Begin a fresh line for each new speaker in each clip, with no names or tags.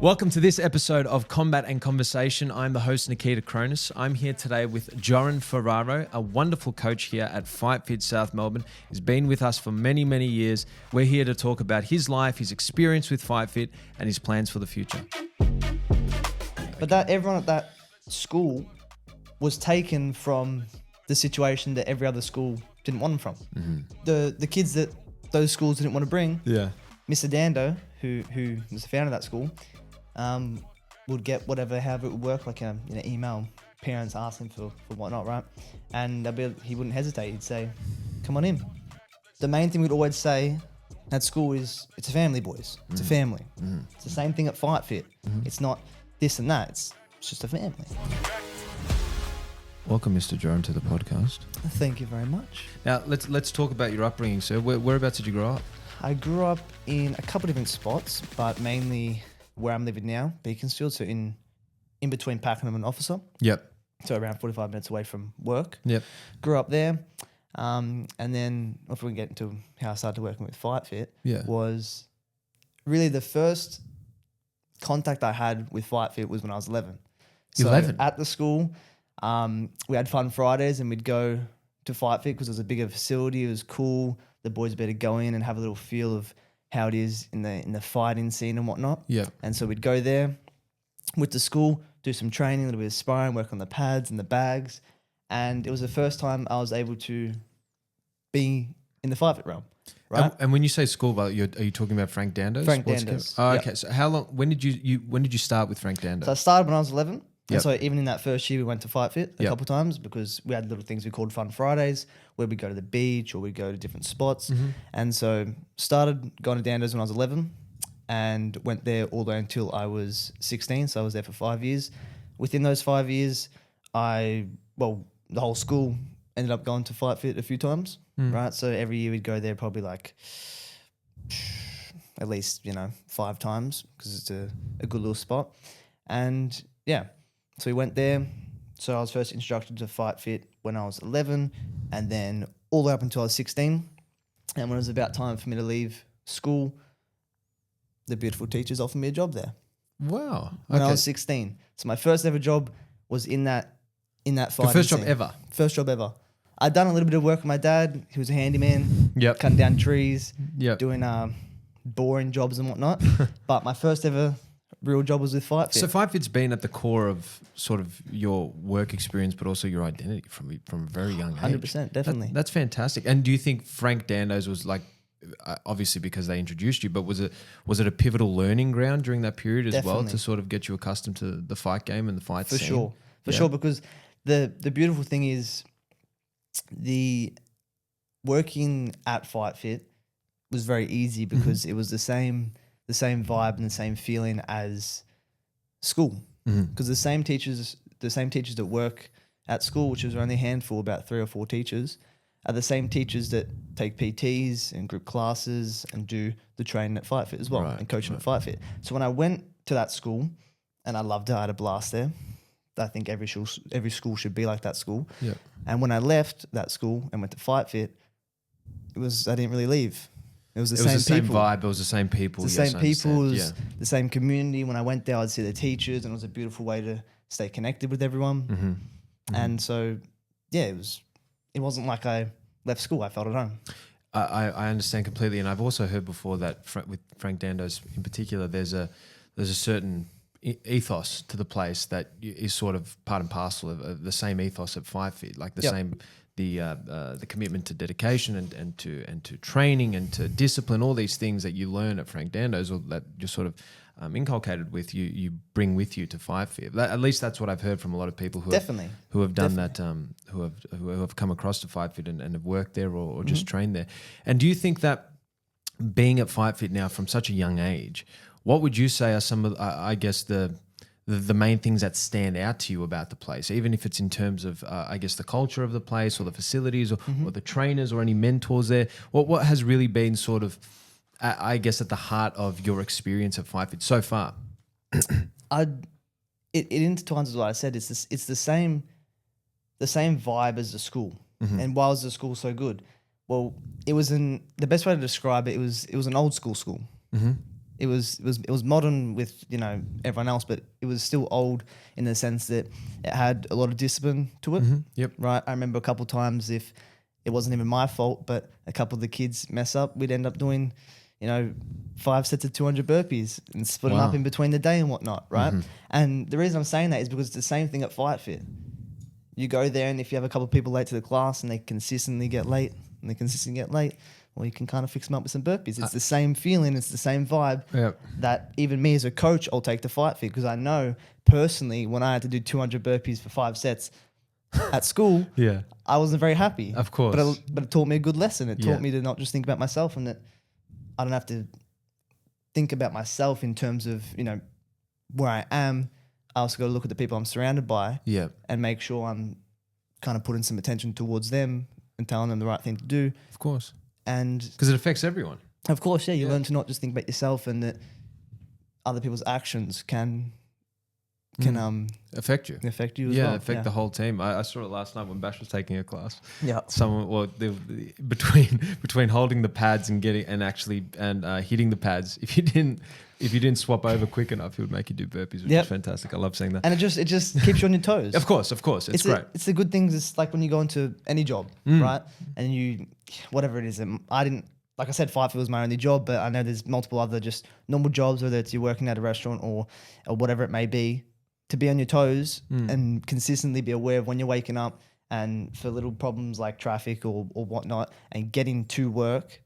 Welcome to this episode of Combat and Conversation. I'm the host, Nikita Cronus. I'm here today with Jorin Ferraro, a wonderful coach here at FightFit South Melbourne. He's been with us for many, many years. We're here to talk about his life, his experience with FightFit, and his plans for the future.
But everyone at that school was taken from the situation that every other school didn't want them from. Mm-hmm. The kids that those schools didn't want to bring, Mr. Dando, who was the founder of that school, would get however it would work, like email parents asking for whatnot, right? And he wouldn't hesitate. He'd say, "Come on in." The main thing we'd always say at school is, "It's a family, boys. It's a family." It's the same thing at FightFit. It's not this and that. It's just a family.
Welcome, Mr. Jorin, to the podcast.
Thank you very much.
Now, let's talk about your upbringing, sir. Whereabouts did you grow up?
I grew up in a couple of different spots, but mainly where I'm living now, Beaconsfield, so in between Pakenham and Officer.
Yep.
So around 45 minutes away from work.
Yep.
Grew up there. And then, if we can get into how I started working with FightFit, was really the first contact I had with FightFit was when I was 11. So
11?
At the school, we had fun Fridays and we'd go to FightFit because it was a bigger facility. It was cool. The boys better go in and have a little feel of how it is in the fighting scene and whatnot.
Yeah.
And so we'd go there with the school, do some training, a little bit of sparring, work on the pads and the bags. And it was the first time I was able to be in the FightFit realm. Right.
And when you say school, are you talking about Frank Dando's?
Frank Dando's.
Oh, okay. Yep. So how long? When did you start with Frank Dando?
So I started when I was 11.
Yep.
And so even in that first year, we went to FightFit a couple of times because we had little things we called Fun Fridays where we'd go to the beach or we'd go to different spots. Mm-hmm. And so started going to Dando's when I was 11 and went there all the way until I was 16. So I was there for 5 years. Within those 5 years, the whole school ended up going to FightFit a few times, right? So every year we'd go there probably like at least, 5 times because it's a good little spot. And yeah. So we went there. So I was first instructed to FightFit when I was 11 and then all the way up until I was 16. And when it was about time for me to leave school, the beautiful teachers offered me a job there.
Wow.
When I was 16. So my first ever job was in that fighting
Your first job
scene.
ever?
First job ever. I'd done a little bit of work with my dad. He was a handyman.
Yep.
Cutting down trees.
Yep.
Doing boring jobs and whatnot. But my first ever real job was with FightFit.
So FightFit's been at the core of sort of your work experience, but also your identity from a very young age.
100%, definitely.
That's fantastic. And do you think Frank Dando's was like, obviously because they introduced you, but was it a pivotal learning ground during that period as well to sort of get you accustomed to the fight game and the fight scene?
For sure, because the beautiful thing is the working at FightFit was very easy because it was the same vibe and the same feeling as school. Because the same teachers that work at school, which is only a handful, about 3 or 4 teachers, are the same teachers that take PTs and group classes and do the training at FightFit as well, and coaching at FightFit. So when I went to that school, and I loved it, I had a blast there. I think every school should be like that school. Yep. And when I left that school and went to FightFit, I didn't really leave. It was the same people.
Vibe. It was the same people.
The same people. It was the same community. When I went there, I'd see the teachers, and it was a beautiful way to stay connected with everyone. Mm-hmm. And so, it wasn't like I left school. I felt at home.
I understand completely, and I've also heard before that with Frank Dando's in particular, there's a certain ethos to the place that is sort of part and parcel of the same ethos at FightFit, like the same. The commitment to dedication and to training and to discipline, all these things that you learn at Frank Dando's or that you're sort of inculcated with, you bring with you to FightFit. At least that's what I've heard from a lot of people who have done that, who have come across to FightFit and have worked there or just trained there. And do you think that being at FightFit now from such a young age, what would you say are some of, I guess, the main things that stand out to you about the place, even if it's in terms of, I guess, the culture of the place or the facilities or the trainers or any mentors there? What has really been sort of, I guess, at the heart of your experience at FightFit so far?
It intertwines with what I said. It's the same vibe as the school. And why was the school so good? Well, it was the best way to describe it was an old school. It was modern with, you know, everyone else, but it was still old in the sense that it had a lot of discipline to it.
Yep.
Right. I remember a couple of times, if it wasn't even my fault, but a couple of the kids mess up, we'd end up doing, you know, 5 sets of 200 burpees and split them up in between the day and whatnot. Right. And the reason I'm saying that is because it's the same thing at FightFit. You go there, and if you have a couple of people late to the class and they consistently get late, well, you can kind of fix them up with some burpees. It's the same feeling, it's the same vibe that even me as a coach, I'll take to FightFit, because I know personally when I had to do 200 burpees for 5 sets at school, I wasn't very happy.
Of course.
But it taught me a good lesson. It taught me to not just think about myself, and that I don't have to think about myself in terms of, you know, where I am. I also got to look at the people I'm surrounded by and make sure I'm kind of putting some attention towards them and telling them the right thing to do.
Of course.
And
because it affects everyone.
Of course, you learn to not just think about yourself, and that other people's actions can
affect you.
Affect you as well.
Affect the whole team. I saw it last night when Bash was taking a class.
Yeah.
Someone, between holding the pads and hitting the pads, if you didn't swap over quick enough, he would make you do burpees, which is fantastic. I love seeing that.
And it just keeps you on your toes.
Of course. It's great.
It's the good things. It's like when you go into any job, right? And you, whatever it is, like I said, FightFit was my only job, but I know there's multiple other just normal jobs, whether it's you're working at a restaurant or whatever it may be. To be on your toes and consistently be aware of when you're waking up, and for little problems like traffic or whatnot, and getting to work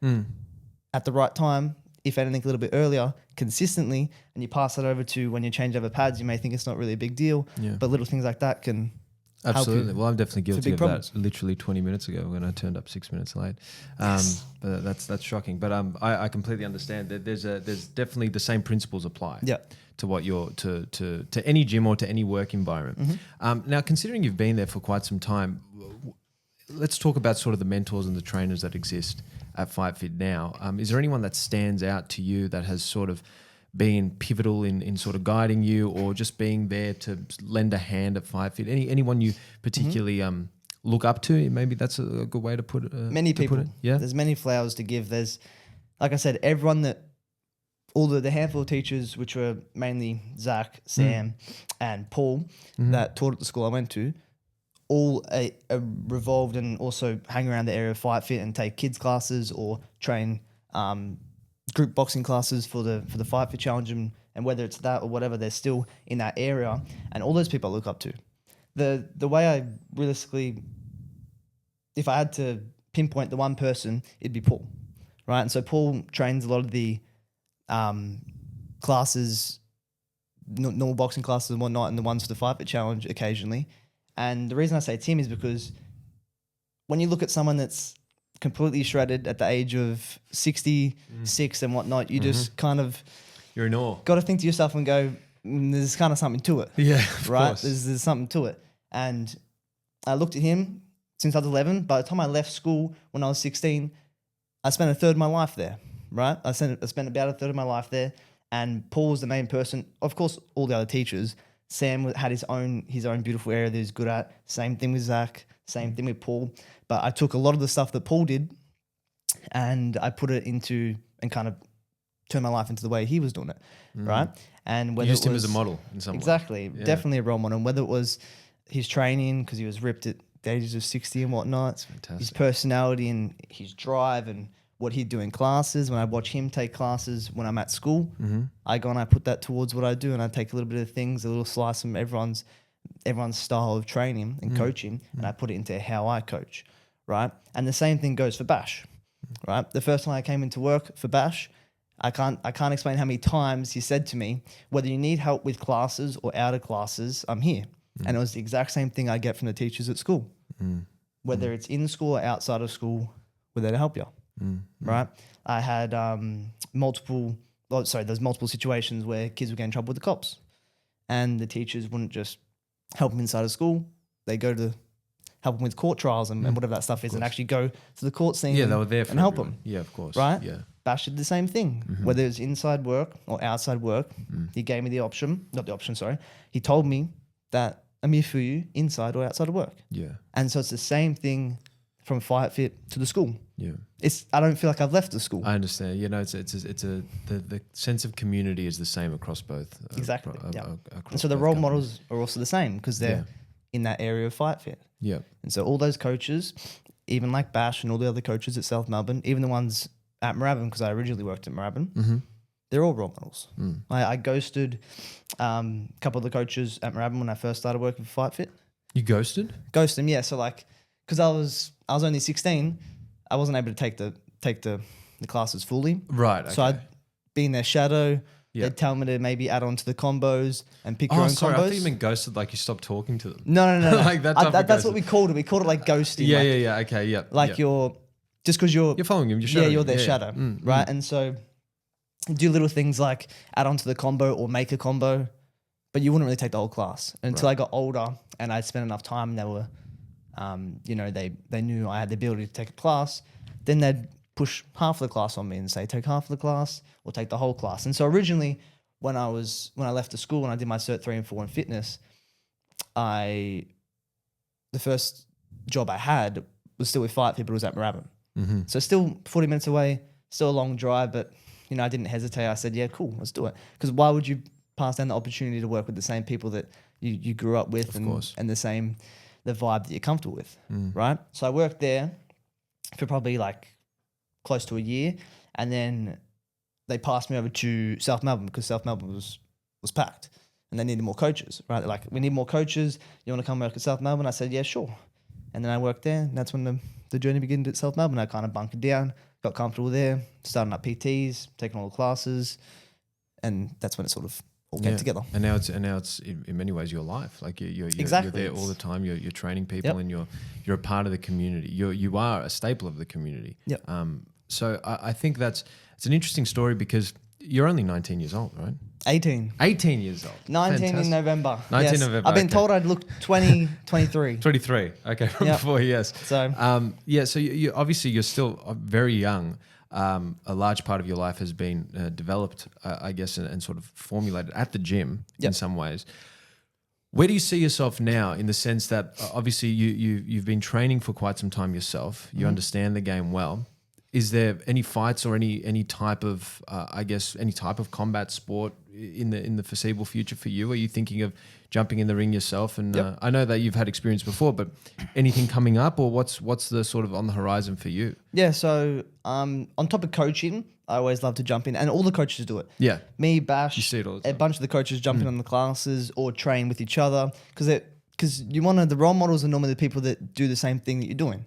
at the right time, if anything a little bit earlier, consistently, and you pass that over to when you change over pads, you may think it's not really a big deal, but little things like that can
absolutely
help you.
Well, I'm definitely guilty of
problems.
that. Literally 20 minutes ago when I turned up 6 minutes late. But that's shocking. But I completely understand that there's definitely the same principles apply. To what you're to any gym or to any work environment. Now, considering you've been there for quite some time, let's talk about sort of the mentors and the trainers that exist at FightFit now. Is there anyone that stands out to you that has sort of been pivotal in sort of guiding you, or just being there to lend a hand at FightFit? Anyone you particularly look up to? Maybe that's a good way to put it.
Many people.
Yeah.
There's many flowers to give. There's, like I said, everyone that. All the handful of teachers, which were mainly Zach, Sam, and Paul, that taught at the school I went to, all revolved and also hang around the area of FightFit and take kids classes or train group boxing classes for the FightFit Challenge, and whether it's that or whatever, they're still in that area, and all those people I look up to. The way I realistically, if I had to pinpoint the one person, it'd be Paul, right? And so Paul trains a lot of the classes, normal boxing classes and whatnot, and the ones for the FightFit Challenge occasionally. And the reason I say Tim is because when you look at someone that's completely shredded at the age of 66 and whatnot, you just kind of...
You're in awe.
Got to think to yourself and go, there's kind of something to it.
Yeah, of
right?
course.
There's something to it. And I looked at him since I was 11. By the time I left school when I was 16, I spent a third of my life there. Right, I spent about a third of my life there, and Paul was the main person. Of course, all the other teachers. Sam had his own beautiful area that he's good at. Same thing with Zach. Same thing with Paul. But I took a lot of the stuff that Paul did, and I put it into and kind of turned my life into the way he was doing it. Right, and whether
you used
it
him
was,
as a model in some way.
Exactly, definitely a role model. And whether it was his training, because he was ripped at the ages of 60 and whatnot.
That's fantastic.
His personality and his drive and what he'd do in classes. When I watch him take classes when I'm at school, I go and I put that towards what I do, and I take a little bit of things, a little slice from everyone's style of training and coaching, and I put it into how I coach, right? And the same thing goes for Bash, right? The first time I came into work for Bash, I can't explain how many times he said to me, whether you need help with classes or out of classes, I'm here. And it was the exact same thing I get from the teachers at school. Whether it's in school or outside of school, we're there to help you. Right? I had there's multiple situations where kids would get in trouble with the cops, and the teachers wouldn't just help them inside of school. They go to help them with court trials and whatever that stuff is, and actually go to the court scene.
Yeah, they were there for
and help
everyone.
them.
Yeah, of course.
Right?
Yeah.
Bash did the same thing. Whether it's inside work or outside work, he gave me he told me that I'm here for you inside or outside of work.
Yeah.
And so it's the same thing from FightFit to the school.
Yeah.
I don't feel like I've left the school.
I understand. You know, the sense of community is the same across both.
Exactly.
Across
And so the
both
role
companies.
models are also the same because they're in that area of Fight Fit.
Yeah.
And so all those coaches, even like Bash and all the other coaches at South Melbourne, even the ones at Moorabbin, because I originally worked at Moorabbin, they're all role models. I ghosted a couple of the coaches at Moorabbin when I first started working for Fight Fit.
You ghosted?
Ghost them, yeah. So like, because I was only 16, I wasn't able to take the classes fully.
Right. Okay.
So I'd be in their shadow.
Yeah.
They'd tell me to maybe add on to the combos and pick your own
sorry,
combos.
I thought you meant ghosted, like you stopped talking to them.
No.
Like that type of
that's
ghosted.
what we called it. We called it like ghosting.
Yeah,
like,
Okay, yeah.
Like you're just because you're
following them. You're shadowing
you're
them.
their shadow, right? And so do little things like add on to the combo or make a combo, but you wouldn't really take the whole class until I got older and I'd spent enough time. And they were, they knew I had the ability to take a class. Then they'd push half of the class on me and say, take half of the class or take the whole class. And so originally, when I left the school and I did my Cert 3 and 4 in fitness, the first job I had was still with Fight Fit, but it was at Moorabbin. So still 40 minutes away, still a long drive, but I didn't hesitate. I said, yeah, cool, let's do it. Because why would you pass down the opportunity to work with the same people that you grew up with and the vibe that you're comfortable with, right? So I worked there for probably like close to a year, and then they passed me over to South Melbourne because South Melbourne was packed and they needed more coaches, right? They're like, we need more coaches. You want to come work at South Melbourne? I said, yeah, sure. And then I worked there, and that's when the journey began at South Melbourne. I kind of bunkered down, got comfortable there, starting up PTs, taking all the classes, and that's when it sort of all came together.
And now it's in many ways your life. Like you're there all the time. You're training people, and you're a part of the community. You are a staple of the community.
Yep.
So I think it's an interesting story because you're only 19 years old, right?
18.
18 years old.
19
Fantastic.
in November.
19
yes.
November.
I've been told I'd look 20, 23.
23. Okay, from before, yes.
So,
so you obviously you're still very young. A large part of your life has been developed, I guess, and sort of formulated at the gym in some ways. Where do you see yourself now in the sense that obviously you've been training for quite some time yourself. You understand the game well. Is there any fights or any type of any type of combat sport in the foreseeable future for you? Are you thinking of jumping in the ring yourself? And I know that you've had experience before, but anything coming up, or what's the sort of on the horizon for you?
Yeah, so on top of coaching, I always love to jump in, and all the coaches do it.
Yeah,
me, Bash,
you see it all the time.
A bunch of the coaches jump in on the classes or train with each other because the role models are normally the people that do the same thing that you're doing.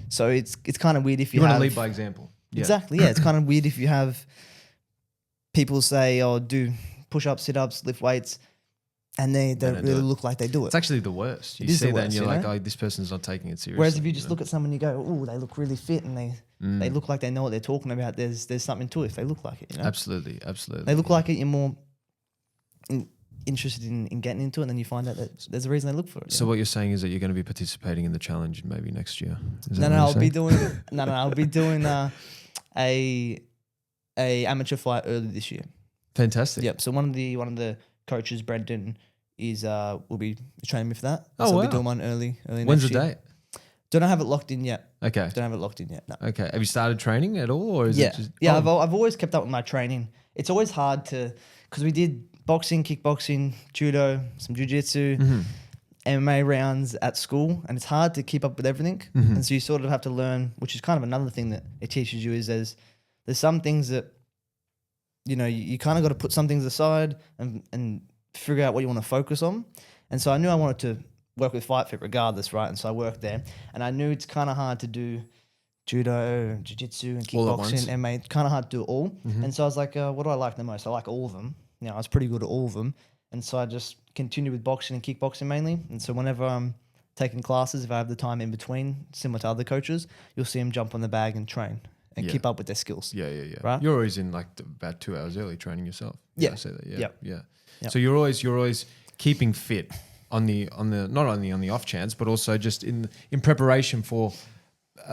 So it's kind of weird if you
want to lead by example. Yeah.
Exactly, yeah. It's kind of weird if you have people say, "Oh, do push-ups, sit-ups, lift weights," and they don't really look like they do it.
It's actually the worst. You see that and you're like, "Oh, this person's not taking it seriously."
Whereas if you just look at someone, you go, "Oh, they look really fit," and they look like they know what they're talking about. There's something to it if they look like it.
Absolutely.
They look like it. You're more interested in getting into it, and then you find out that there's a reason they look for it.
So what you're saying is that you're going to be participating in the challenge maybe next year?
I'll be doing a amateur fight early this year.
Fantastic.
Yep. So one of the coaches, Brendan, will be training me for that.
Oh,
so
wow.
I'll be doing one early
When's
next
the
year.
date?
Don't have it locked in yet.
Okay.
No.
Okay. Have you started training at all, or is it just?
Yeah. I've always kept up with my training. It's always hard because we did boxing, kickboxing, judo, some jiu-jitsu, MMA rounds at school, and it's hard to keep up with everything. And so you sort of have to learn, which is kind of another thing that it teaches you, is there's some things that, you kind of got to put some things aside and figure out what you want to focus on. And so I knew I wanted to work with FightFit regardless, right? And so I worked there, and I knew it's kind of hard to do judo, jiu-jitsu, and kickboxing, MMA. It's kind of hard to do it all. And so I was like, what do I like the most? I like all of them. I was pretty good at all of them. And so I just continued with boxing and kickboxing mainly. And so whenever I'm taking classes, if I have the time in between, similar to other coaches, you'll see them jump on the bag and train and keep up with their skills.
Yeah.
Right?
You're always in like about 2 hours early training yourself.
Yeah.
I say that.
Yep.
Yeah.
Yep.
So you're always keeping fit on the not only on the off chance, but also just in preparation for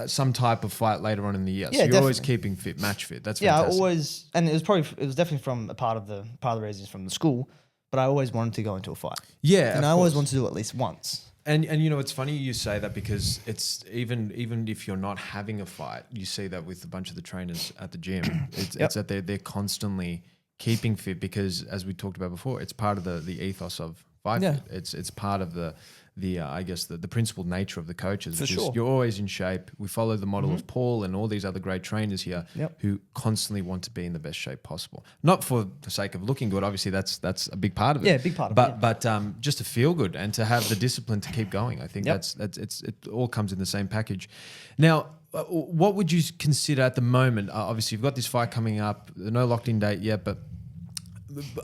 some type of fight later on in the year. So you're always keeping fit, match fit. That's fantastic.
I always, and it was definitely from a part of the reasons from the school, but I always wanted to go into a fight.
Yeah.
And I always wanted to do it at least once.
And you know, it's funny you say that because it's even if you're not having a fight, you see that with a bunch of the trainers at the gym. It's that they're constantly keeping fit because, as we talked about before, it's part of the ethos of FightFit.
Yeah.
It's part of the I guess the principled nature of the coaches,
For
which
sure.
is you're always in shape. We follow the model of Paul and all these other great trainers here who constantly want to be in the best shape possible. Not for the sake of looking good, obviously that's a big part of it.
Yeah, big part of it.
But just to feel good and to have the discipline to keep going. I think it all comes in the same package. Now, what would you consider at the moment? Obviously, you've got this fight coming up. No locked-in date yet, but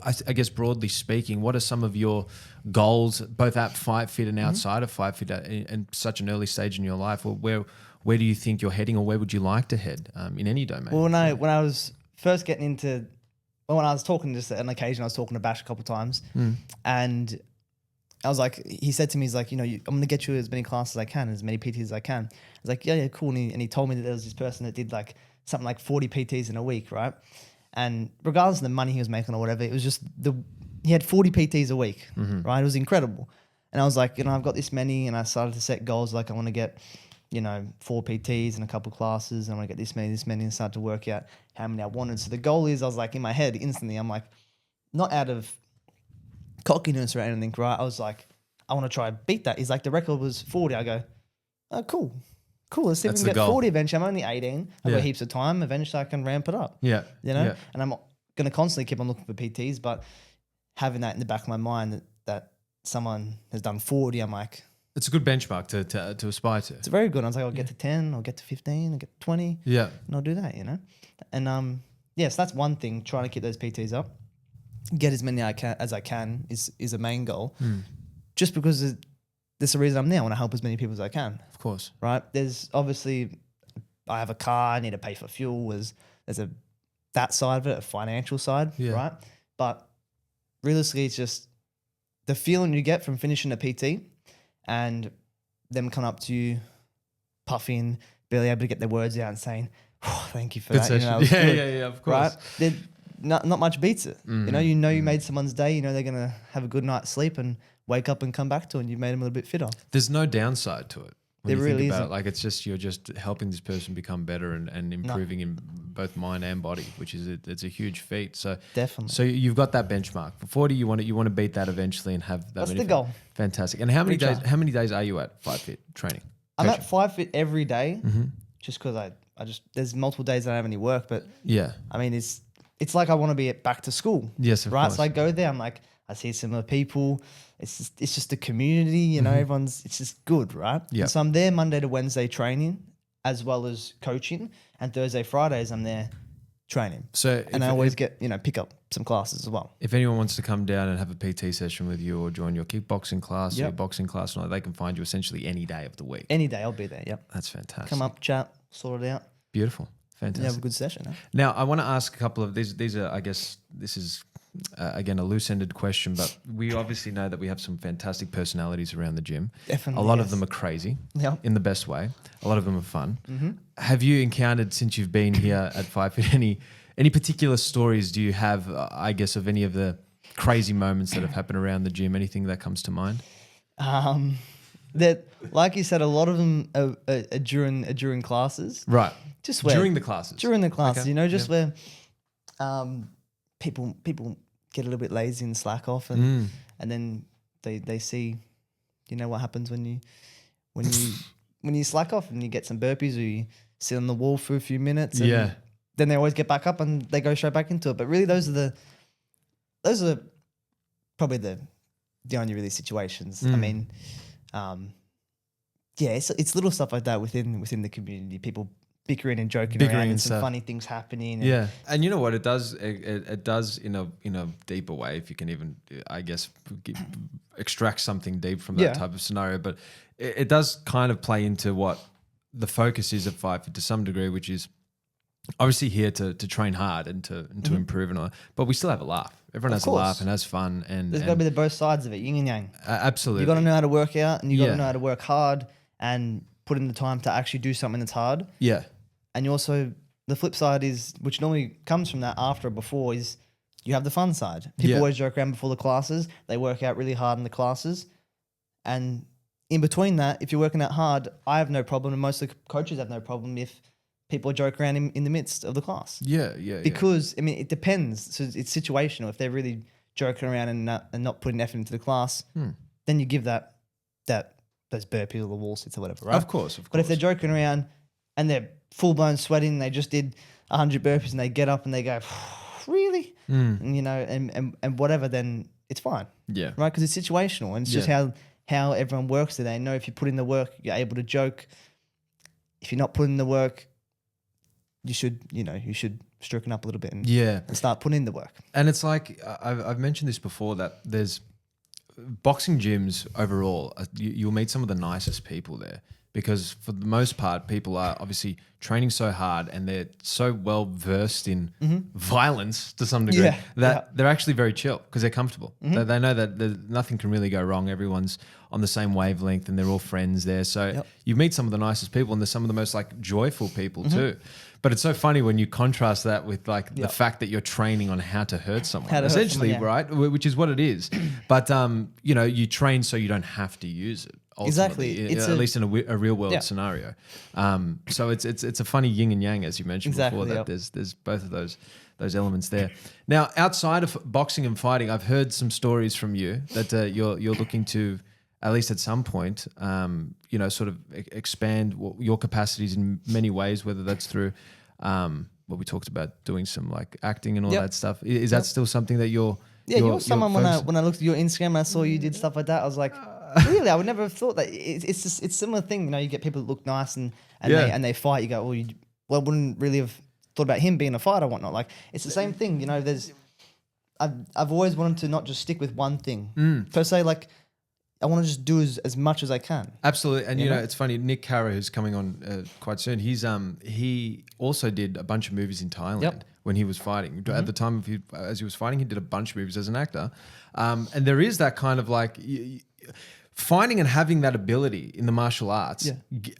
I guess broadly speaking, what are some of your goals, both at FightFit and outside of FightFit, in such an early stage in your life? Or where do you think you're heading, or where would you like to head in any domain?
Well, when I was first getting into, when I was talking, just on occasion, I was talking to Bash a couple of times, and I was like, he said to me, he's like, I'm going to get you as many classes as I can, as many PTs as I can. I was like, yeah, cool. And he told me that there was this person that did like something like 40 PTs in a week, right? And regardless of the money he was making or whatever, it was just he had 40 PTs a week, right? It was incredible. And I was like, I've got this many, and I started to set goals like I want to get, 4 PTs and a couple classes, and I want to get this many, and start to work out how many I wanted. So the goal is, I was like, in my head instantly, I'm like, not out of cockiness or anything, right? I was like, I want to try and beat that. He's like, the record was 40. I go, oh, cool. Let's see if we can get 40 eventually. I'm only 18. I've got heaps of time. Eventually I can ramp it up.
Yeah.
And I'm going to constantly keep on looking for PTs, but having that in the back of my mind that someone has done 40, I'm like,
it's a good benchmark to aspire to.
It's very good. I was like, I'll get to 10, I'll get to 15, I'll get to 20.
Yeah.
And I'll do that, And so that's one thing, trying to keep those PTs up. Get as many as I can is a main goal. Just because there's the reason I'm there. I want to help as many people as I can.
Of course.
Right? There's obviously, I have a car, I need to pay for fuel. There's that side of it, a financial side, right? But realistically, it's just the feeling you get from finishing a PT and them coming up to you, puffing, barely able to get their words out and saying, oh, thank you for
good
that.
Session. Yeah, of course.
Right? Not much beats it. You made someone's day, they're going to have a good night's sleep and wake up and come back to it, and you've made them a little bit fitter.
There's no downside to it. When
There
you
really
think about
isn't.
it, like it's just, you're just helping this person become better and improving in both mind and body, which is it's a huge feat. So
Definitely.
So you've got that benchmark. For 40, you want to beat that eventually and have that.
That's the goal.
Fantastic. And how many days are you at FightFit training?
I'm at FightFit every day, just because I just there's multiple days that I don't have any work, but I mean it's like I want to be back to school.
Yes, of course.
So I go there, I'm like, I see similar people. It's just a community, everyone's, it's just good, right?
Yeah.
So I'm there Monday to Wednesday training as well as coaching, and Thursday, Fridays I'm there training.
So
and I always get, pick up some classes as well.
If anyone wants to come down and have a PT session with you or join your kickboxing class or your boxing class, they can find you essentially any day of the week.
Any day I'll be there, yep.
That's fantastic.
Come up, chat, sort it out.
Beautiful. Fantastic.
You have a good session. Huh?
Now, I want to ask a couple of these are, I guess, this is again a loose-ended question, but we obviously know that we have some fantastic personalities around the gym.
Definitely.
A lot of them are crazy, in the best way. A lot of them are fun. Have you encountered, since you've been here at FightFit, any particular stories do you have, I guess, of any of the crazy moments that have happened around the gym? Anything that comes to mind?
That, like you said, a lot of them are during classes.
Right.
Just where
during the classes.
During the classes,
okay.
Where people get a little bit lazy and slack off, and then they see, what happens when you slack off and you get some burpees or you sit on the wall for a few minutes. And then they always get back up and they go straight back into it. But really, those are probably the only really situations. I mean, it's little stuff like that within the community. People bickering and joking around and some funny things happening.
And you know what? It does in a deeper way, if you can even, I guess, extract something deep from that type of scenario. But it does kind of play into what the focus is of FightFit to some degree, which is obviously here to train hard and to improve and all that. But we still have a laugh. Everyone has a laugh and has fun. And
there's got to be the both sides of it, yin and yang.
Absolutely.
You got to know how to work out, and you got to know how to work hard and put in the time to actually do something that's hard.
Yeah.
And you also, the flip side is, which normally comes from that after or before, is you have the fun side. People always joke around before the classes. They work out really hard in the classes, and in between that, if you're working out hard, I have no problem, and most of the coaches have no problem if people joke around in the midst of the class.
Yeah.
Because I mean, it depends. So it's situational. If they're really joking around and not putting effort into the class, then you give that those burpees or the wall sits or whatever, right?
Of course.
But if they're joking around and they're full blown sweating, they just did 100 burpees and they get up and they go, really, and, you know, and whatever, then it's fine.
Yeah.
Right, because it's situational, and it's just how everyone works today. Know if you put in the work, you're able to joke. If you're not putting in the work, you should stroken up a little bit and start putting in the work.
And it's like I've mentioned this before, that there's boxing gyms overall. You'll meet some of the nicest people there, because for the most part, people are obviously training so hard and they're so well versed in violence to some degree that they're actually very chill because they're comfortable. They know that nothing can really go wrong. Everyone's on the same wavelength and they're all friends there. So you meet some of the nicest people, and they're some of the most like joyful people too. But it's so funny when you contrast that with like the fact that you're training on how to hurt someone, essentially, right? Which is what it is. But you know, you train so you don't have to use it.
Exactly.
It's at least in a real world scenario. So it's a funny yin and yang, as you mentioned before. That there's both of those elements there. Now, outside of boxing and fighting, I've heard some stories from you that you're looking to, at least at some point, you know, sort of expand your capacities in many ways, whether that's through what we talked about, doing some like acting and all that stuff. Is that still something that you're
someone when I looked at your Instagram and I saw you did stuff like that, I was like, really? I would never have thought that. It's just a similar thing. You know, you get people that look nice and they fight. You go, I wouldn't really have thought about him being a fighter or whatnot. Like, it's the same thing. You know, I've always wanted to not just stick with one thing per se. Like, I want to just do as much as I can.
Absolutely. And, you know, it's funny, Nick Carra, who's coming on quite soon, he also did a bunch of movies in Thailand when he was fighting. At the time, as he was fighting, he did a bunch of movies as an actor. And there is that kind of like... finding and having that ability in the martial arts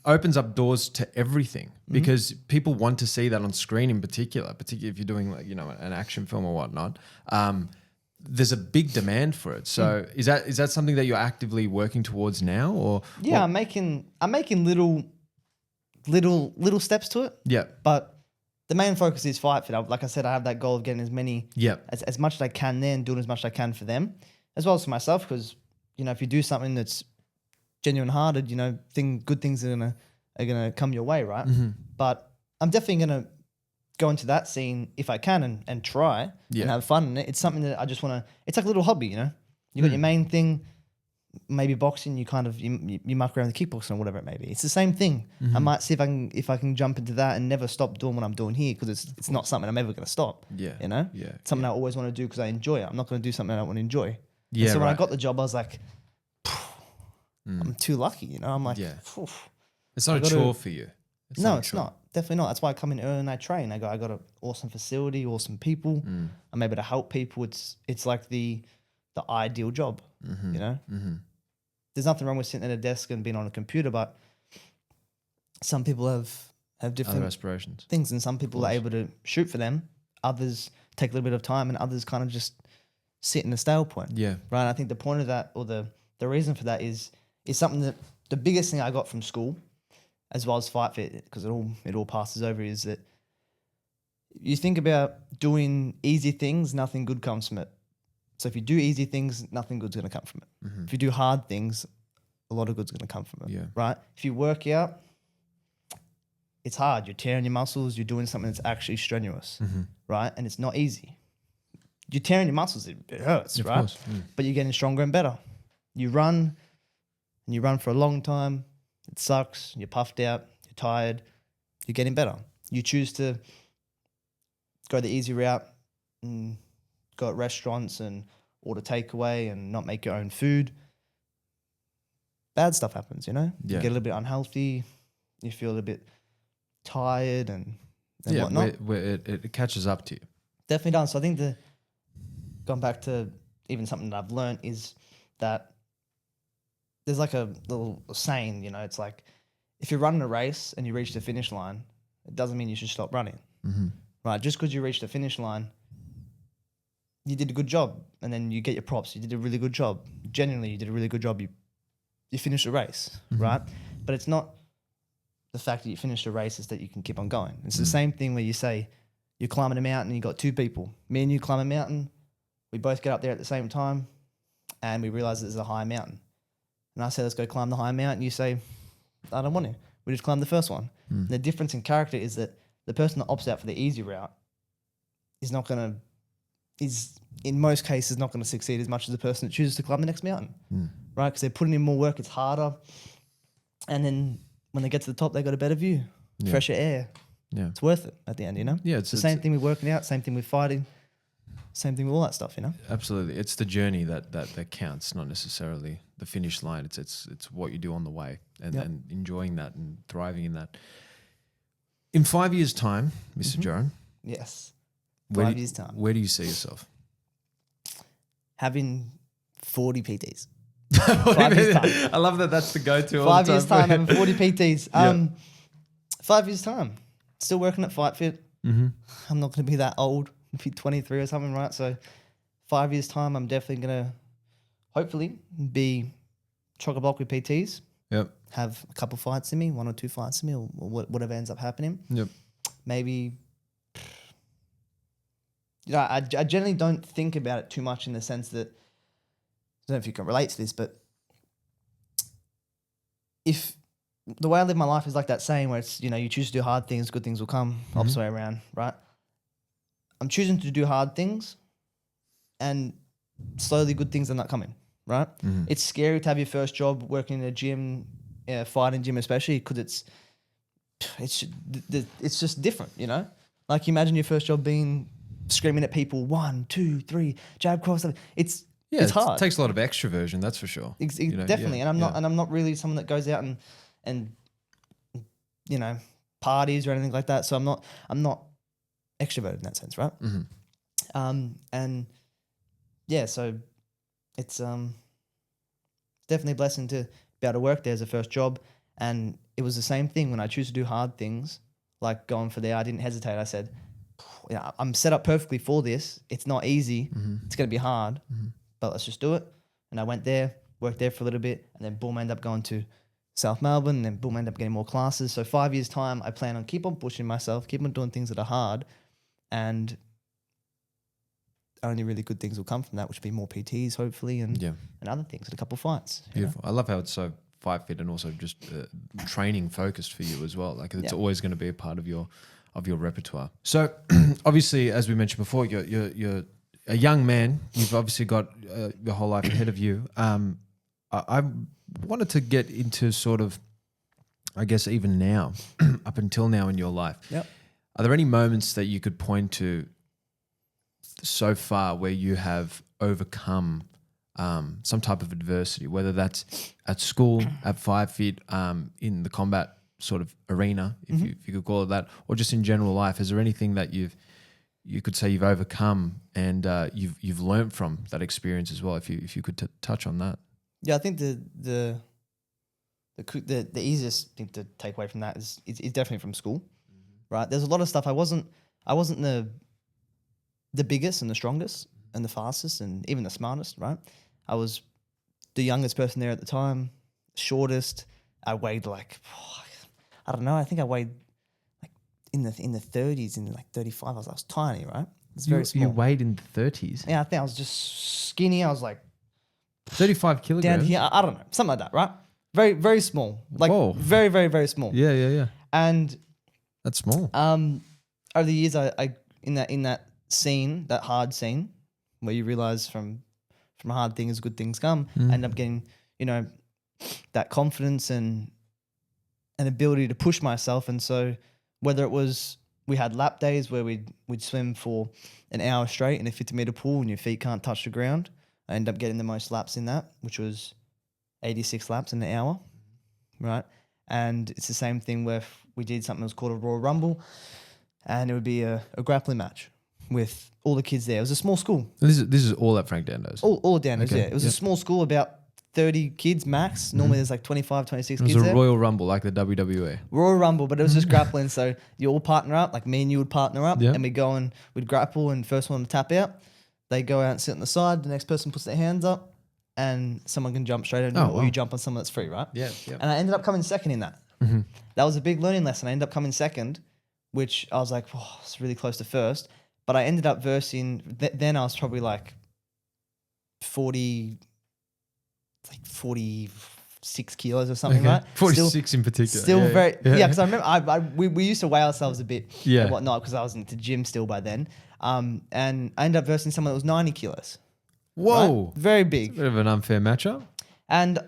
opens up doors to everything, because people want to see that on screen in particular if you're doing, like, you know, an action film or whatnot. There's a big demand for it. So is that something that you're actively working towards now, or?
Yeah, I'm making little steps to it.
Yeah.
But the main focus is FightFit. Like I said, I have that goal of getting as many, as much as I can there, and doing as much as I can for them, as well as for myself, because, you know, if you do something that's genuine hearted, you know, good things are gonna come your way, right? But I'm definitely gonna go into that scene if I can and try and have fun in it. It's something that I just want to. It's like a little hobby, you know. You got your main thing, maybe boxing. You kind of you muck around with kickboxing or whatever it may be. It's the same thing. I might see if I can jump into that and never stop doing what I'm doing here, because it's not something I'm ever gonna stop.
Yeah,
you know.
Yeah,
it's something I always want to do because I enjoy it. I'm not gonna do something I don't want to enjoy.
Yeah.
And so when I got the job, I was like, I'm too lucky, you know. I'm like,
it's not a chore for you.
It's not. Definitely not. That's why I come in early and I train. I got an awesome facility, awesome people. I'm able to help people. It's like the ideal job, you know. There's nothing wrong with sitting at a desk and being on a computer, but some people have different
other aspirations,
things, and some people are able to shoot for them. Others take a little bit of time, and others kind of just sit in a stale point. Yeah, right. And I think the point of that, or the reason for that, is something that the biggest thing I got from school, as well as FightFit, because it all passes over, is that you think about doing easy things, nothing good comes from it. So if you do easy things, nothing good's going to come from it. If you do hard things, a lot of good's going to come from it. Yeah. Right? If you work out, it's hard. You're tearing your muscles. You're doing something that's actually strenuous, right? And it's not easy. You're tearing your muscles. It hurts, right? Of course. But you're getting stronger and better. You run, and you run for a long time. It sucks. You're puffed out. You're tired. You're getting better. You choose to go the easy route and go at restaurants and order takeaway and not make your own food. Bad stuff happens, you know? You get a little bit unhealthy. You feel a little bit tired and whatnot.
Where it catches up to you.
Definitely does. So I think going back to even something that I've learned is that there's like a little saying, you know, it's like, if you're running a race and you reach the finish line, it doesn't mean you should stop running. Right? Just because you reach the finish line, you did a good job, and then you get your props. You did a really good job. Genuinely, you did a really good job. You you finish a race, right? But it's not the fact that you finish a race, is that you can keep on going. It's the same thing where you say you're climbing a mountain and you got two people. Me and you climb a mountain. We both get up there at the same time and we realize there's a high mountain. And I say, let's go climb the high mountain. You say, I don't want to. We just climb the first one. The difference in character is that the person that opts out for the easy route is in most cases not going to succeed as much as the person that chooses to climb the next mountain, right? Because they're putting in more work, it's harder. And then when they get to the top, they got a better view, fresher air. Yeah. It's worth it at the end, you know?
Yeah.
It's the same thing with working out, same thing with fighting, same thing with all that stuff, you know?
Absolutely. It's the journey that counts, not necessarily the finish line. It's what you do on the way and enjoying that and thriving in that. In 5 years' time, Mr. Jorin.
Yes.
5
years' time.
Where do you see yourself?
Having 40 PTs.
5 years time. I love that that's the go-to.
5 years' time, having 40 PTs. 5 years' time, still working at FightFit. I'm not going to be that old, be 23 or something, right? So 5 years' time, I'm definitely going to hopefully be chock-a-block with PTs.
Yep.
Have a couple fights in me, 1 or 2 fights in me, or whatever ends up happening.
Yep.
Maybe, you know, I generally don't think about it too much in the sense that, I don't know if you can relate to this, but if the way I live my life is like that saying where it's, you know, you choose to do hard things, good things will come, opposite way around, right? I'm choosing to do hard things and slowly good things are not coming, right? It's scary to have your first job working in a gym, fighting gym especially, because it's just different, you know? Like imagine your first job being screaming at people, 1, 2, 3, jab, cross. It's hard.
It takes a lot of extroversion, that's for sure.
Definitely. And I'm not really someone that goes out and you know, parties or anything like that. So I'm not extroverted in that sense, right? And yeah, so it's definitely a blessing to be able to work there as a first job. And it was the same thing when I choose to do hard things, like going for there. I didn't hesitate. I said, yeah, I'm set up perfectly for this. It's not easy. It's going to be hard, but let's just do it. And I went there, worked there for a little bit, and then boom, I ended up going to South Melbourne, and then boom, I ended up getting more classes. So 5 years' time, I plan on keep on pushing myself, keep on doing things that are hard, and only really good things will come from that, which will be more PTs, hopefully, and other things, and a couple of fights.
Beautiful. I love how it's so FightFit and also just training focused for you as well. Like it's always going to be a part of your repertoire. So obviously, as we mentioned before, you're a young man. You've obviously got your whole life ahead of you. I wanted to get into sort of, I guess, even now, up until now in your life.
Yep.
Are there any moments that you could point to so far where you have overcome some type of adversity, whether that's at school, at FightFit, in the combat sort of arena, if you could call it that, or just in general life? Is there anything that you could say you've overcome and you've learned from that experience as well? If you could touch on that.
Yeah, I think the easiest thing to take away from that is definitely from school, right? There's a lot of stuff I wasn't the biggest and the strongest and the fastest and even the smartest, right? I was the youngest person there at the time, shortest. I weighed like, I don't know. I think I weighed like in the 30s, in like 35. I was tiny, right? It's very small.
You weighed in the 30s?
Yeah, I think I was just skinny. I was like
35 kilograms?
Down here, I don't know, something like that, right? Very, very small. Like very, very, very small.
Yeah.
And
that's small.
Over the years, I in that scene, that hard scene, where you realize from hard things, good things come. I end up getting, you know, that confidence and an ability to push myself. And so whether it was, we had lap days where we'd swim for an hour straight in a 50-meter pool and your feet can't touch the ground. I ended up getting the most laps in that, which was 86 laps in an hour, right? And it's the same thing where we did something that was called a Royal Rumble, and it would be a grappling match with all the kids there. It was a small school.
This is all at Frank Dando's?
All at Dando's, yeah. It was a small school, about 30 kids max. Normally there's like 25, 26 kids there. It was
a Royal Rumble, like the WWE.
Royal Rumble, but it was just grappling. So you all partner up, like me and you would partner up, and we'd go and we'd grapple, and first one to tap out, they go out and sit on the side, the next person puts their hands up, and someone can jump straight on you,
Oh,
or
wow.
you jump on someone that's free, right?
Yeah, yeah.
And I ended up coming second in that.
Mm-hmm.
That was a big learning lesson. I ended up coming second, which I was like, oh, it's really close to first. But I ended up versing. Then I was probably like 46 kilos or something, right?
46 in particular.
Still
yeah,
very,
yeah.
because I remember we used to weigh ourselves a bit
Yeah.
and whatnot because I was into gym still by then. And I ended up versing someone that was 90 kilos.
Whoa.
Right? Very big.
Bit of an unfair matchup.
And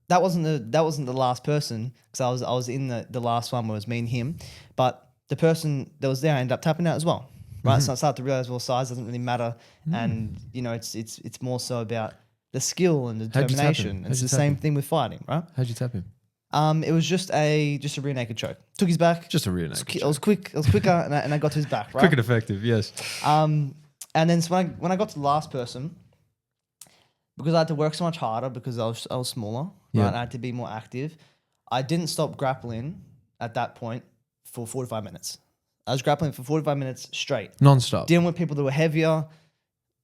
that wasn't the last person because I was in the last one where it was me and him. But the person that was there, I ended up tapping out as well. Right. So I started to realize, well, size doesn't really matter. And, you know, it's more so about the skill and the
How'd you tap him?
determination.
How'd
It's
you
the
tap
same
him?
thing with fighting, right?
How'd you tap him?
It was just a rear naked choke. Took his back.
Just a rear naked.
It was quick. It was quicker, and I got to his back. Right.
Quick and effective, yes.
And then so when I got to the last person, because I had to work so much harder because I was smaller, right?
Yeah.
And I had to be more active. I didn't stop grappling at that point for 45 minutes. I was grappling for 45 minutes straight,
Non-stop.
dealing with people that were heavier.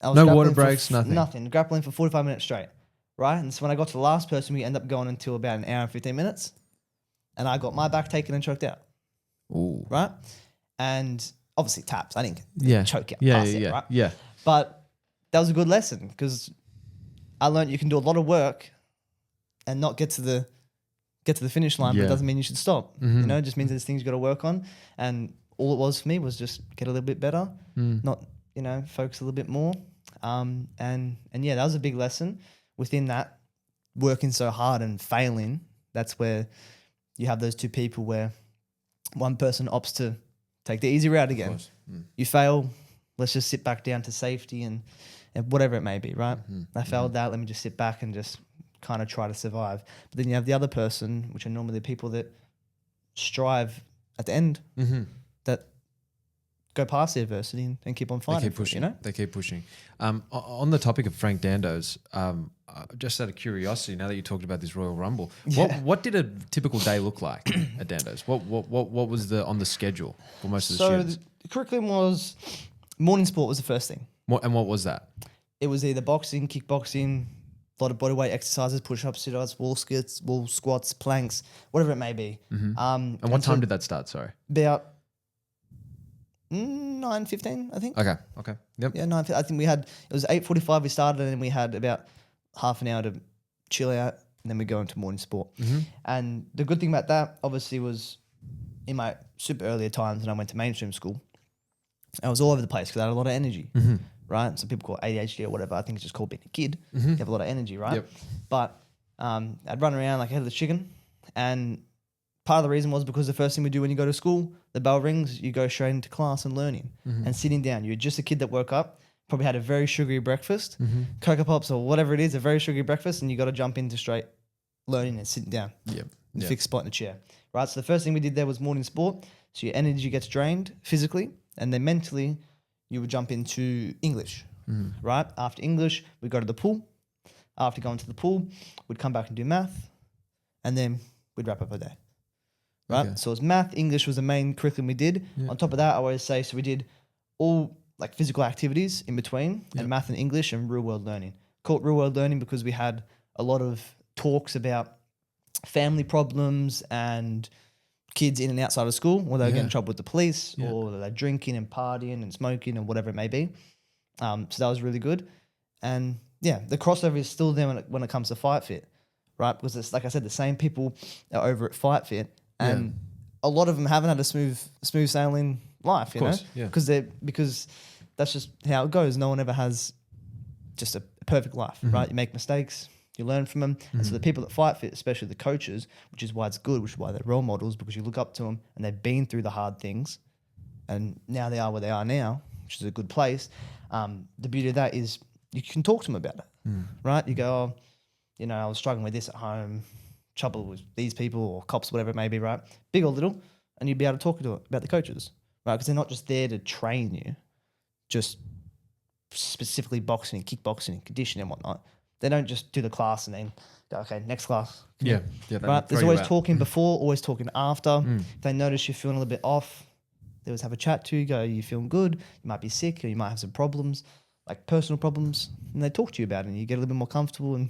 I was
No
grappling
water
for
breaks, nothing.
Nothing. Grappling for 45 minutes straight, right? And so when I got to the last person, we ended up going until about an hour and 15 minutes, and I got my back taken and choked out,
Ooh.
right? And obviously taps. I didn't
Yeah.
choke out.
Yeah,
past
yeah,
it,
yeah.
right?
Yeah.
But that was a good lesson because I learned you can do a lot of work and not get to the finish line, but
Yeah.
it doesn't mean you should stop. You know, it just means there's things you got to work on. And all it was for me was just get a little bit better, not, you know, focus a little bit more. And yeah, that was a big lesson. Within that, working so hard and failing, that's where you have those two people where one person opts to take the easy route again. You fail, let's just sit back down to safety and whatever it may be, right? I failed that, let me just sit back and just kind of try to survive. But then you have the other person, which are normally the people that strive at the end, that go past the adversity and keep on fighting.
They keep pushing.
You know?
They keep pushing. On the topic of Frank Dando's, just out of curiosity, now that you talked about this Royal Rumble, what did a typical day look like at Dando's? What was on the schedule for most of the
So
students?
the curriculum was morning sport was the first thing.
What was that?
It was either boxing, kickboxing, a lot of bodyweight exercises, push-ups, sit-ups, wall squats, planks, whatever it may be.
And what time did that start? Sorry.
About 9:15, I think.
Okay. Yep.
Yeah, 9:15. I think we had, it was 8:45 we started, and then we had about half an hour to chill out, and then we go into morning sport. And the good thing about that, obviously, was in my super earlier times when I went to mainstream school, I was all over the place because I had a lot of energy, right? Some people call it ADHD or whatever. I think it's just called being a kid. You have a lot of energy, right?
Yep.
But I'd run around like a head of the chicken, and part of the reason was because the first thing we do when you go to school, the bell rings, you go straight into class and learning and sitting down. You're just a kid that woke up, probably had a very sugary breakfast, Cocoa Pops or whatever it is, a very sugary breakfast, and you got to jump into straight learning and sitting down.
Yep.
And fixed spot in a chair, right? So the first thing we did there was morning sport. So your energy gets drained physically, and then mentally you would jump into English, right? After English, we go to the pool. After going to the pool, we'd come back and do math, and then we'd wrap up our day, right?
Okay.
So it was math, English was the main curriculum we did. On top of that, I always say, so we did all like physical activities in between, and math and English and real world learning. Called real world learning because we had a lot of talks about family problems and kids in and outside of school, or they get in trouble with the police, or they're drinking and partying and smoking and whatever it may be. So that was really good. And yeah, the crossover is still there when it comes to FightFit, right? Because it's, like I said, the same people are over at FightFit, and a lot of them haven't had a smooth sailing life, you know?
Yeah.
Because that's just how it goes. No one ever has just a perfect life, right? You make mistakes, you learn from them. And so the people that FightFit, especially the coaches, which is why it's good, which is why they're role models, because you look up to them and they've been through the hard things, and now they are where they are now, which is a good place. The beauty of that is you can talk to them about it, right? You go, oh, you know, I was struggling with this at home, trouble with these people or cops, whatever it may be, right? Big or little, and you'd be able to talk to it about the coaches, right? Because they're not just there to train you, just specifically boxing and kickboxing and conditioning and whatnot. They don't just do the class and then go, okay, next class.
Yeah.
Right? There's always talking before, always talking after. If they notice you're feeling a little bit off, they always have a chat to you, go, you feeling good? You might be sick or you might have some problems. like personal problems, and they talk to you about it, and you get a little bit more comfortable, and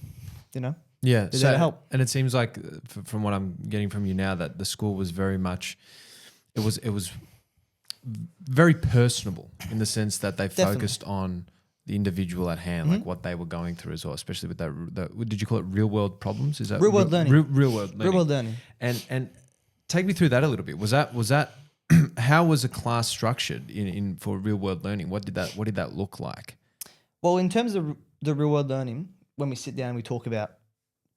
Yeah,
they're there to help.
And it seems like from what I'm getting from you now that the school was very much, it was very personable in the sense that they focused on the individual at hand, like what they were going through as well, especially with that. Did you call it real world problems? Is that
Real world learning?
Real world learning.
Real world learning.
And take me through that a little bit. Was that how was a class structured in for real world learning? What did that look like?
Well, in terms of the real world learning, when we sit down and we talk about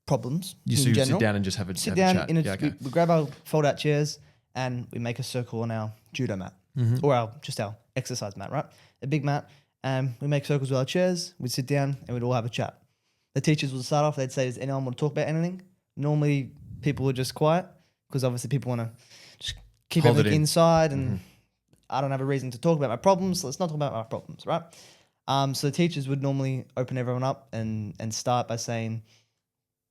problems,
You
in general,
sit down and just have a
sit
have
down
a chat.
we grab our fold out chairs and we make a circle on our judo mat or our exercise mat, right? A big mat. And we make circles with our chairs. We'd sit down and we'd all have a chat. The teachers would start off. They'd say, "Does anyone want to talk about anything?" Normally, people are just quiet because obviously people want to just keep
Hold it
everything
in.
inside, and I don't have a reason to talk about my problems, so let's not talk about my problems, right? So the teachers would normally open everyone up and start by saying,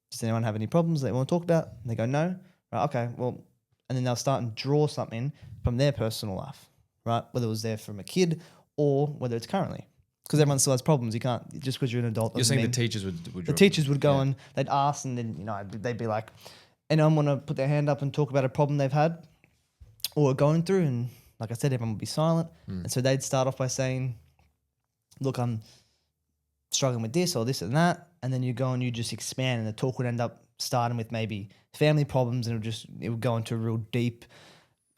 "Does anyone have any problems they want to talk about?" And they go, "No." Right? Okay. Well, and then they'll start and draw something from their personal life, right? Whether it was there from a kid or whether it's currently, because everyone still has problems. You can't just because you're an adult.
You're saying
mean,
the teachers would
the
draw.
teachers would go and they'd ask, and then they'd be like, "Anyone want to put their hand up and talk about a problem they've had or are going through?" And like I said, everyone would be silent, and so they'd start off by saying, "Look, I'm struggling with this or this and that," and then you go and you just expand, and the talk would end up starting with maybe family problems, and it would go into a real deep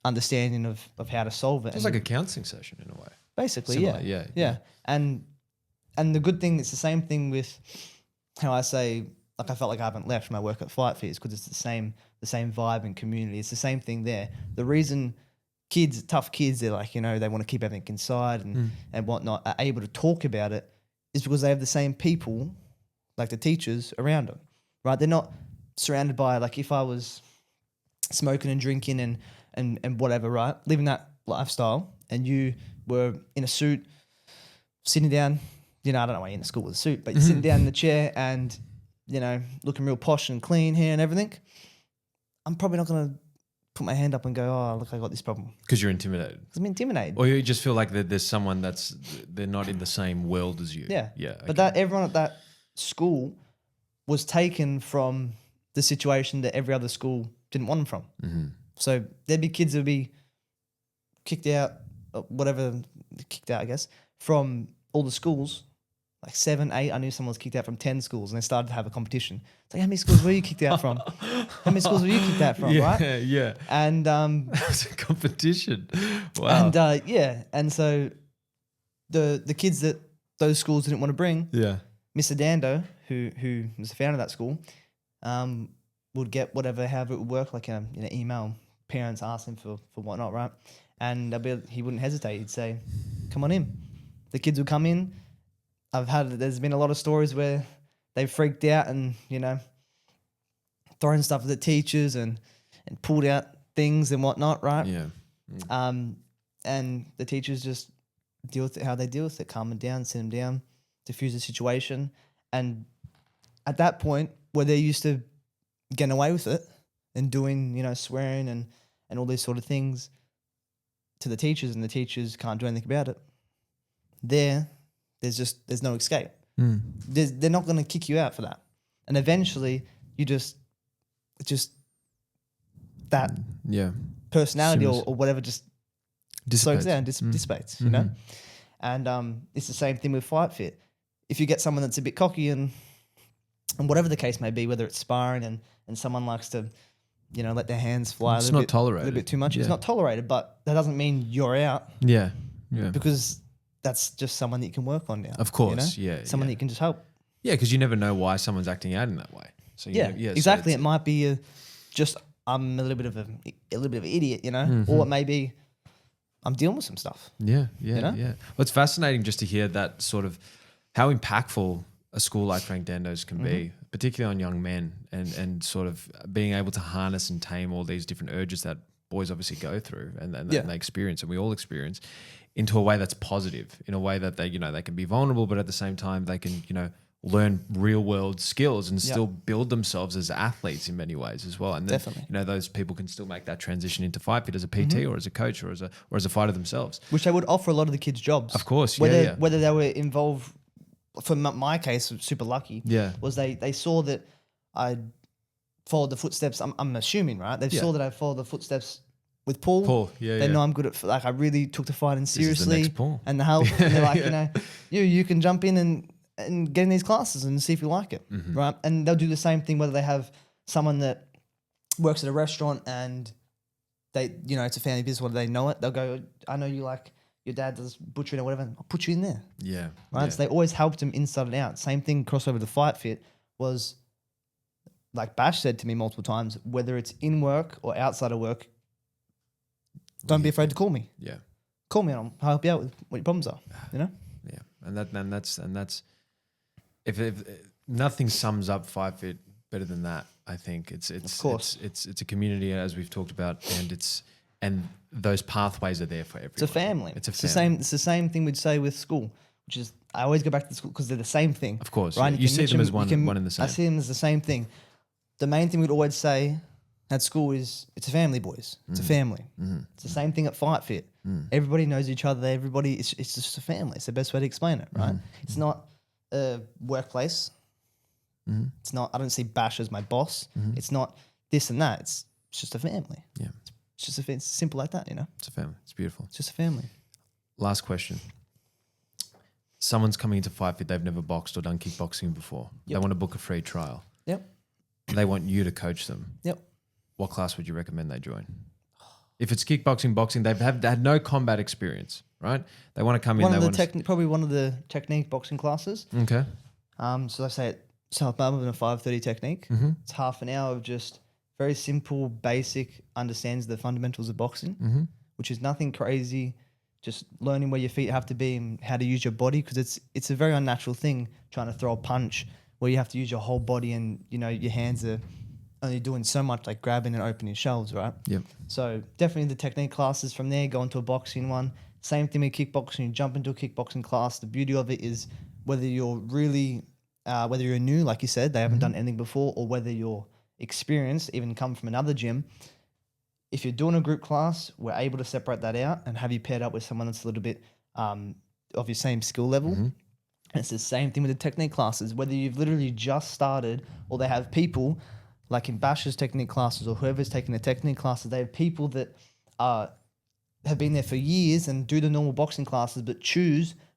understanding of how to solve it.
It's like a counselling session in a way.
Basically,
Similar,
yeah.
yeah.
And the good thing, it's the same thing with how I say, like I felt like I haven't left my work at FightFit is because it's the same vibe and community. It's the same thing there. The reason tough kids, they're like, they want to keep everything inside and whatnot, are able to talk about it is because they have the same people, like the teachers, around them, right? They're not surrounded by, like if I was smoking and drinking and whatever, right? Living that lifestyle, and you were in a suit, sitting down, I don't know why you're in school with a suit, but you're sitting down in the chair and, looking real posh and clean here and everything. I'm probably not going to put my hand up and go, "Oh, look, I got this problem."
Because you're intimidated.
Because I'm intimidated.
Or you just feel like that there's someone they're not in the same world as you.
Yeah.
Yeah.
But that everyone at that school was taken from the situation that every other school didn't want them from.
Mm-hmm.
So there'd be kids that would be kicked out, I guess, from all the schools, like 7, 8. I knew someone was kicked out from 10 schools, and they started to have a competition. It's like, how many schools were you kicked out from? How many schools were you kicked out from, right?
Yeah.
And
It's a competition. Wow.
and so the kids that those schools didn't want to bring,
yeah.
Mr. Dando, who was the founder of that school, would get however it would work, like email parents asking for whatnot, right? And he wouldn't hesitate. He'd say, "Come on in." The kids would come in. There's been a lot of stories where they've freaked out and, thrown stuff at the teachers and pulled out things and whatnot, right?
Yeah.
And the teachers just deal with it how they deal with it, calm them down, sit them down, diffuse the situation. And at that point where they're used to getting away with it and doing, swearing and all these sort of things to the teachers, and the teachers can't do anything about it, there's no escape. They're not going to kick you out for that. And eventually you just that personality or whatever just slows down, dissipates, And it's the same thing with FightFit. If you get someone that's a bit cocky and whatever the case may be, whether it's sparring and someone likes to, let their hands fly
It's
a
not
little
tolerated.
bit too much.
Yeah.
It's not tolerated, but that doesn't mean you're out.
Yeah. Yeah.
Because that's just someone that you can work on now.
Of course. Yeah.
Someone that you can just help.
Yeah, because you never know why someone's acting out in that way. So
Exactly. So it might be I'm a little bit of an idiot, or it may be I'm dealing with some stuff.
Yeah. Well, it's fascinating just to hear that sort of how impactful a school like Frank Dando's can be, particularly on young men, and sort of being able to harness and tame all these different urges that boys obviously go through and they experience, and we all experience, into a way that's positive, in a way that they can be vulnerable, but at the same time they can, learn real world skills and
Yep.
still build themselves as athletes in many ways as well. And then,
Definitely.
you know, those people can still make that transition into FightFit as a PT or as a coach or as a fighter themselves.
Which they would offer a lot of the kids jobs.
Of course,
Whether they were involved, for my case, super lucky.
Yeah.
Was they saw that I followed the footsteps. I'm assuming, right? They saw that I followed the footsteps with Paul. They know I'm good at, like, I really took the fighting seriously.
next Paul.
And the help. And they're like, you know, you can jump in and get in these classes and see if you like it, right? And they'll do the same thing whether they have someone that works at a restaurant and they, you know, it's a family business, whether they know it. They'll go, I know you like, your dad does butchering or whatever, I'll put you in there.
Yeah.
Right?
Yeah.
So they always helped them inside and out. Same thing, crossover to FightFit was, like Bash said to me multiple times, whether it's in work or outside of work, don't be afraid to call me.
Yeah.
Call me and I'll help you out with what your problems are, you know?
Yeah. And that's if nothing sums up FightFit better than that, I think it's
Of course.
it's a community, as we've talked about, and those pathways are there for everyone.
It's a family.
It's a
It's
family.
the same thing we'd say with school, which is I always go back to school because they're the same thing.
Of course,
right?
yeah. You
can
see
mix
them as one
you
and the same.
I see them as the same thing. The main thing we'd always say at school is it's a family, boys. It's a family. It's the same thing at FightFit. Everybody knows each other. Everybody, it's just a family. It's the best way to explain it, right? It's not a workplace. It's not. I don't see Bash as my boss. It's not this and that. It's just a family.
Yeah.
It's just it's simple like that, you know.
It's a family. It's beautiful.
It's just a family.
Last question. Someone's coming into FightFit, they've never boxed or done kickboxing before. They want to book a free trial.
Yep.
They want you to coach them.
Yep.
What class would you recommend they join? If it's kickboxing, boxing, they had no combat experience, right? They want to come in.
Probably one of the technique boxing classes.
Okay.
So I say at South Melbourne, a 5:30 technique. It's half an hour of just very simple, basic, understands the fundamentals of boxing, which is nothing crazy. Just learning where your feet have to be and how to use your body, because it's a very unnatural thing trying to throw a punch where you have to use your whole body and, you know, your hands are only doing so much, like grabbing and opening shelves, right?
Yep.
So definitely the technique classes from there, go into a boxing one. Same thing with kickboxing, you jump into a kickboxing class. The beauty of it is whether you're new, like you said, they haven't done anything before, or whether you're experienced, even come from another gym. If you're doing a group class, we're able to separate that out and have you paired up with someone that's a little bit of your same skill level. And it's the same thing with the technique classes, whether you've literally just started or they have people like in Bash's technique classes or whoever's taking the technique classes, they have people that have been there for years and do the normal boxing classes, but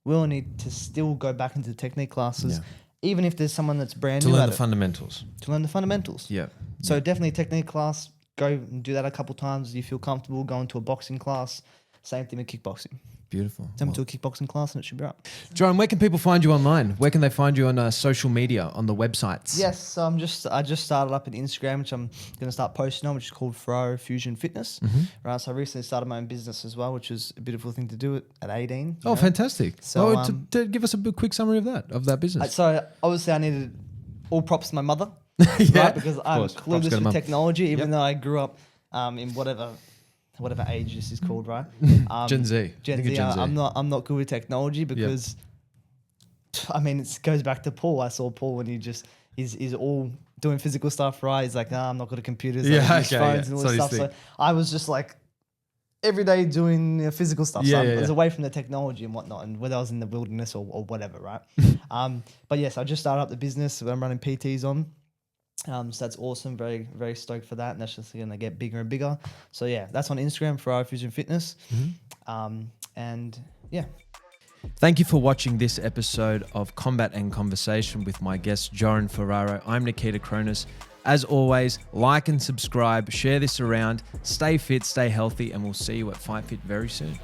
will need to still go back into the technique classes, even if there's someone that's brand new
To learn
at
the fundamentals.
To learn the fundamentals.
Yeah.
So definitely a technique class, go and do that a couple times. You feel comfortable going to a boxing class. Same thing with kickboxing.
Beautiful.
Jump to a kickboxing class and it should be right.
Jorin, where can people find you online? Where can they find you on social media, on the websites?
Yes, so I just started up an Instagram, which I'm going to start posting on, which is called Ferraro Fusion Fitness. Right, so I recently started my own business as well, which is a beautiful thing to do at 18.
Oh, fantastic.
So,
So to give us a quick summary of that business.
So obviously I needed all props to my mother,
Yeah,
right? Because I'm
course. Props
clueless
to the
with
mum.
technology, even though I grew up in whatever age this is called, right?
Gen Z.
Gen
Think of
Z.
Gen Z.
I'm not good with technology because, I mean, it goes back to Paul. I saw Paul when he's all doing physical stuff, right? He's like, I'm not good at computers.
Yeah,
I use
okay,
phones
yeah.
and all
So
this
he's
stuff. So I was just like every day doing physical stuff. So I was away from the technology and whatnot, and whether I was in the wilderness or whatever, right? But yes, I just started up the business. I'm running PTs on. So that's awesome. Very, very stoked for that. And that's just going to get bigger and bigger. So yeah, that's on Instagram, Ferraro Fusion Fitness. And yeah.
Thank you for watching this episode of Combat and Conversation with my guest, Jorin Ferraro. I'm Nikita Kronis. As always, like and subscribe, share this around, stay fit, stay healthy, and we'll see you at FightFit very soon.